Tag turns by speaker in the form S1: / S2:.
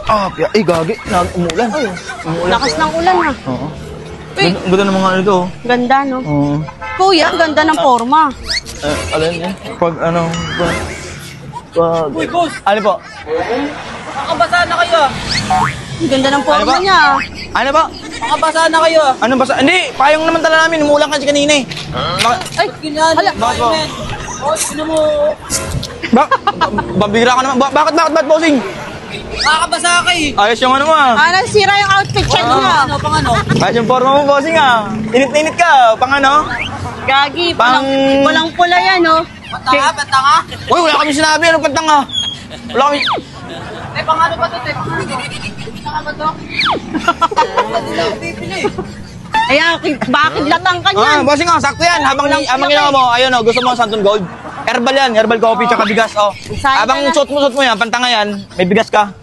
S1: Ay, gagi. Umulan.
S2: Lakas ng ulan ha.
S1: Oo. Ang ganda ng mga ano ito.
S2: Ganda, no?
S1: Oo.
S2: Kuya, ang ganda ng forma.
S1: Alin niya? Pag ano,
S3: Uy, boss!
S1: ano po?
S3: Makabasa na kayo.
S2: Ang ganda ng forma
S1: Ano ba?
S2: niya.
S1: Ano ba?
S3: Makabasa na kayo.
S1: Anong basa? Hindi, payong naman tala namin. Umulan kasi kanina eh.
S2: Ay,
S3: Ganyan.
S2: hala.
S1: Bakit po?
S3: Oh, sino mo?
S1: Babira ka naman. Bakit, bossing?
S3: Makakabasa ka eh.
S1: Ayos yung ano mo ah.
S2: Nasira yung outfit check niya.
S3: Pang ano?
S1: Ayos yung forma mo, bossing ah. Init na init ka. Pang ano?
S2: Gagi,
S1: Pang-
S2: pulang-pula yan, no?
S3: Pantanga?
S1: Uy, wala kami sinabi. Ano pantang ah? Wala kami.
S3: Pang ano ba ito? Pang ano? Pantanga ba ito? Hindi ako bibili.
S2: Ayan, bakit latang ka niyan?
S1: Bossing ah, sakto yan. Habang ginawa mo, ayun oh, gusto mo Santon Gold. Herbal yan, herbal coffee tsaka bigas oh.
S2: Sayang
S1: Habang
S2: na lang.
S1: suot mo yan, pantanga yan, may bigas ka.